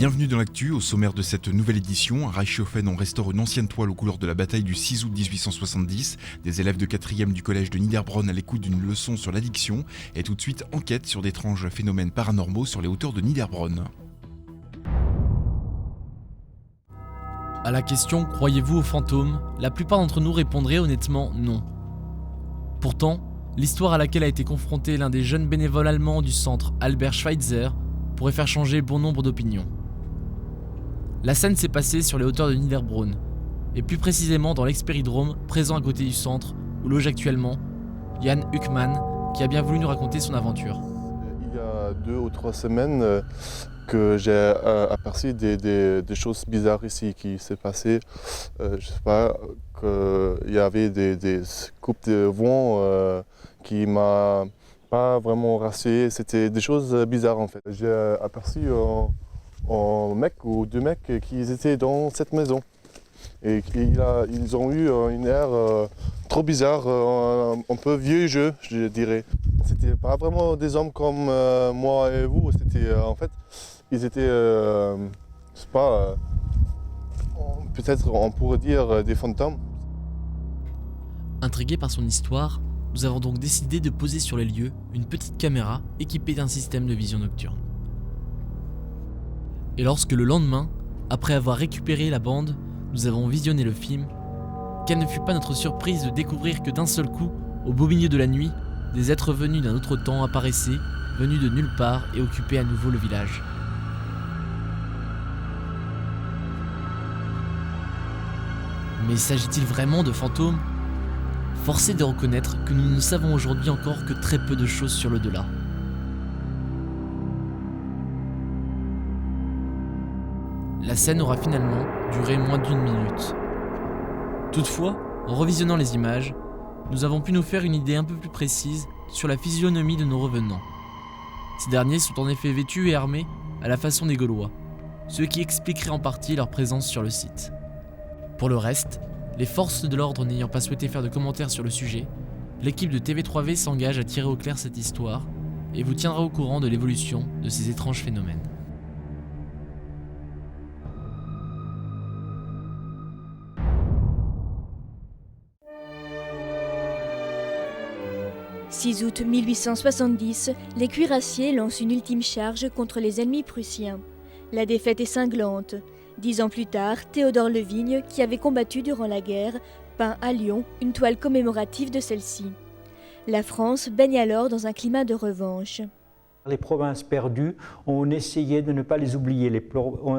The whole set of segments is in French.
Bienvenue dans l'actu. Au sommaire de cette nouvelle édition, à Reichshofen, on restaure une ancienne toile aux couleurs de la bataille du 6 août 1870. Des élèves de 4e du collège de Niederbronn à l'écoute d'une leçon sur l'addiction. Et tout de suite, enquête sur d'étranges phénomènes paranormaux sur les hauteurs de Niederbronn. À la question « Croyez-vous aux fantômes ?», la plupart d'entre nous répondraient honnêtement non. Pourtant, l'histoire à laquelle a été confronté l'un des jeunes bénévoles allemands du centre, Albert Schweitzer, pourrait faire changer bon nombre d'opinions. La scène s'est passée sur les hauteurs de Niederbronn, et plus précisément dans l'expéridrome présent à côté du centre, où loge actuellement Jan Huckmann, qui a bien voulu nous raconter son aventure. Il y a 2 ou 3 semaines que j'ai aperçu des choses bizarres ici qui s'est passé. Je sais pas, qu'il y avait des coupes de vent qui m'a pas vraiment rassuré. C'était des choses bizarres en fait. J'ai aperçu un mec ou 2 mecs qui étaient dans cette maison. Et ils ont eu une air trop bizarre, un peu vieux jeu, je dirais. C'était pas vraiment des hommes comme moi et vous. C'était en fait, ils étaient, je sais pas, peut-être on pourrait dire des fantômes. Intrigués par son histoire, nous avons donc décidé de poser sur les lieux une petite caméra équipée d'un système de vision nocturne. Et lorsque le lendemain, après avoir récupéré la bande, nous avons visionné le film, quelle ne fut pas notre surprise de découvrir que d'un seul coup, au beau milieu de la nuit, des êtres venus d'un autre temps apparaissaient, venus de nulle part et occupaient à nouveau le village. Mais s'agit-il vraiment de fantômes ? Force est de reconnaître que nous ne savons aujourd'hui encore que très peu de choses sur l'au-delà. La scène aura finalement duré moins d'1 minute. Toutefois, en revisionnant les images, nous avons pu nous faire une idée un peu plus précise sur la physionomie de nos revenants. Ces derniers sont en effet vêtus et armés à la façon des Gaulois, ce qui expliquerait en partie leur présence sur le site. Pour le reste, les forces de l'ordre n'ayant pas souhaité faire de commentaires sur le sujet, l'équipe de TV3V s'engage à tirer au clair cette histoire et vous tiendra au courant de l'évolution de ces étranges phénomènes. « 6 août 1870, les cuirassiers lancent une ultime charge contre les ennemis prussiens. La défaite est cinglante. 10 ans plus tard, Théodore Levigne, qui avait combattu durant la guerre, peint à Lyon une toile commémorative de celle-ci. La France baigne alors dans un climat de revanche. Les provinces perdues, on essayait de ne pas les oublier.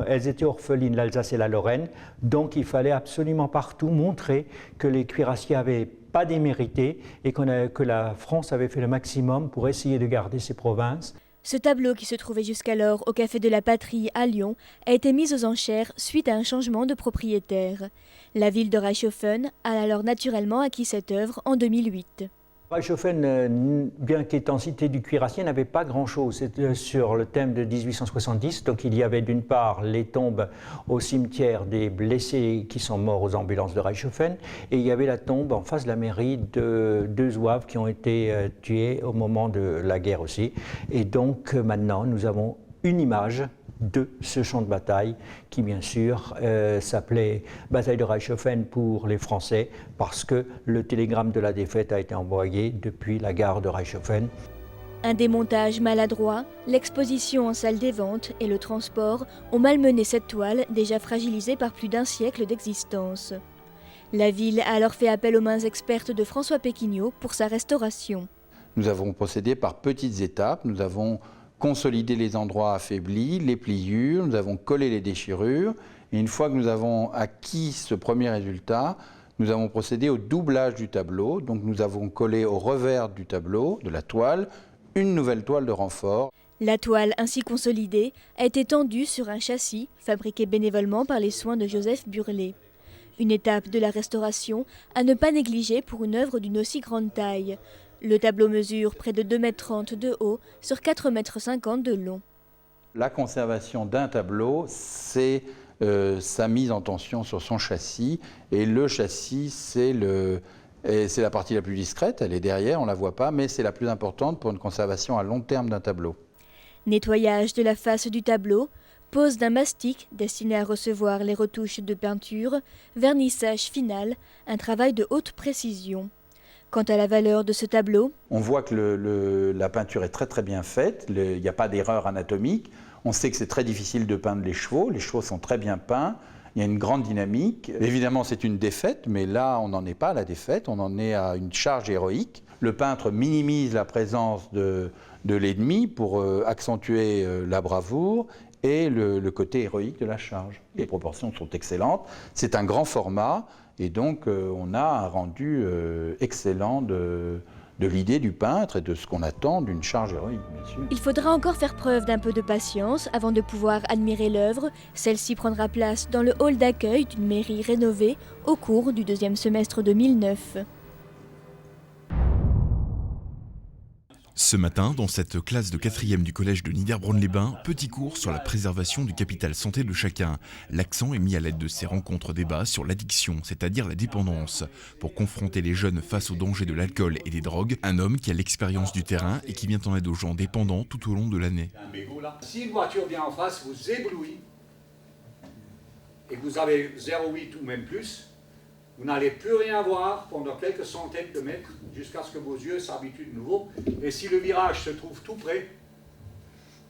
Elles étaient orphelines, l'Alsace et la Lorraine, donc il fallait absolument partout montrer que les cuirassiers n'avaient pas démérité et que la France avait fait le maximum pour essayer de garder ces provinces. Ce tableau, qui se trouvait jusqu'alors au Café de la Patrie à Lyon, a été mis aux enchères suite à un changement de propriétaire. La ville de Reichshofen a alors naturellement acquis cette œuvre en 2008. Reichshofen, bien qu'étant cité du cuirassier, n'avait pas grand-chose sur le thème de 1870. Donc il y avait d'une part les tombes au cimetière des blessés qui sont morts aux ambulances de Reichshofen, et il y avait la tombe en face de la mairie de 2 zouaves qui ont été tués au moment de la guerre aussi. Et donc maintenant nous avons une image de ce champ de bataille qui bien sûr s'appelait Bataille de Reichshofen pour les Français parce que le télégramme de la défaite a été envoyé depuis la gare de Reichshofen. Un démontage maladroit, l'exposition en salle des ventes et le transport ont malmené cette toile déjà fragilisée par plus d'1 siècle d'existence. La ville a alors fait appel aux mains expertes de François Péquignot pour sa restauration. Nous avons procédé par petites étapes, nous avons consolider les endroits affaiblis, les pliures, nous avons collé les déchirures et une fois que nous avons acquis ce premier résultat, nous avons procédé au doublage du tableau. Donc nous avons collé au revers du tableau, de la toile, une nouvelle toile de renfort. La toile ainsi consolidée a été tendue sur un châssis fabriqué bénévolement par les soins de Joseph Burlet. Une étape de la restauration à ne pas négliger pour une œuvre d'une aussi grande taille. Le tableau mesure près de 2,30 m de haut sur 4,50 m de long. La conservation d'un tableau, c'est sa mise en tension sur son châssis. Et le châssis, c'est la partie la plus discrète, elle est derrière, on ne la voit pas, mais c'est la plus importante pour une conservation à long terme d'un tableau. Nettoyage de la face du tableau, pose d'un mastic destiné à recevoir les retouches de peinture, vernissage final, un travail de haute précision. Quant à la valeur de ce tableau, on voit que la peinture est très très bien faite, il n'y a pas d'erreur anatomique. On sait que c'est très difficile de peindre les chevaux sont très bien peints, il y a une grande dynamique. Évidemment c'est une défaite, mais là on n'en est pas à la défaite, on en est à une charge héroïque. Le peintre minimise la présence de l'ennemi pour accentuer la bravoure et le côté héroïque de la charge. Les proportions sont excellentes, c'est un grand format et donc on a un rendu excellent de l'idée du peintre et de ce qu'on attend d'une charge héroïque, bien sûr. Il faudra encore faire preuve d'un peu de patience avant de pouvoir admirer l'œuvre. Celle-ci prendra place dans le hall d'accueil d'une mairie rénovée au cours du deuxième semestre 2009. Ce matin, dans cette classe de 4e du collège de Niederbronn-les-Bains, petit cours sur la préservation du capital santé de chacun. L'accent est mis à l'aide de ces rencontres-débats sur l'addiction, c'est-à-dire la dépendance. Pour confronter les jeunes face aux dangers de l'alcool et des drogues, un homme qui a l'expérience du terrain et qui vient en aide aux gens dépendants tout au long de l'année. Si une voiture vient en face, vous éblouit, et que vous avez 0,8 ou même plus, vous n'allez plus rien voir pendant quelques centaines de mètres jusqu'à ce que vos yeux s'habituent de nouveau. Et si le virage se trouve tout près,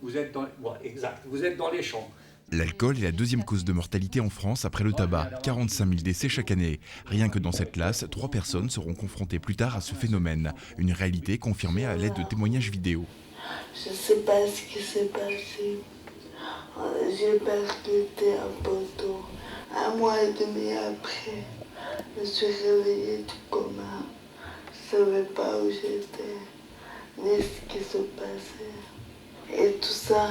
vous êtes dans les champs. L'alcool est la deuxième cause de mortalité en France après le tabac. 45 000 décès chaque année. Rien que dans cette classe, 3 personnes seront confrontées plus tard à ce phénomène. Une réalité confirmée à l'aide de témoignages vidéo. Je ne sais pas ce qui s'est passé. J'ai percuté un poteau. 1 mois et demi après, je me suis réveillée du coma. Je ne savais pas où j'étais, ni ce qui se passait. Et tout ça,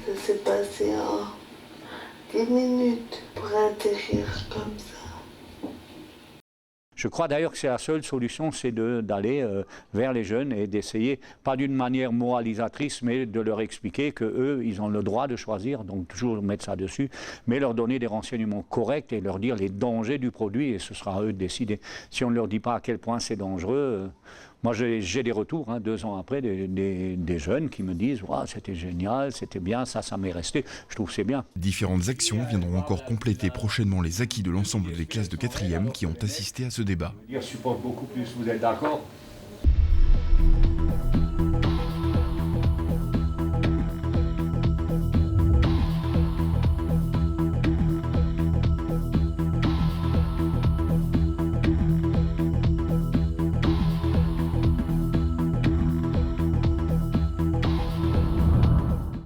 ça s'est passé en 10 minutes pour atterrir comme ça. Je crois d'ailleurs que c'est la seule solution, c'est d'aller vers les jeunes et d'essayer, pas d'une manière moralisatrice, mais de leur expliquer qu'eux, ils ont le droit de choisir, donc toujours mettre ça dessus, mais leur donner des renseignements corrects et leur dire les dangers du produit et ce sera à eux de décider. Si on ne leur dit pas à quel point c'est dangereux, moi j'ai des retours, 2 ans après, des jeunes qui me disent wow, « c'était génial, c'était bien, ça m'est resté, je trouve que c'est bien ». Différentes actions viendront encore compléter prochainement les acquis de l'ensemble des classes de 4e qui ont assisté à ce débat. Je supporte beaucoup plus, vous êtes d'accord ?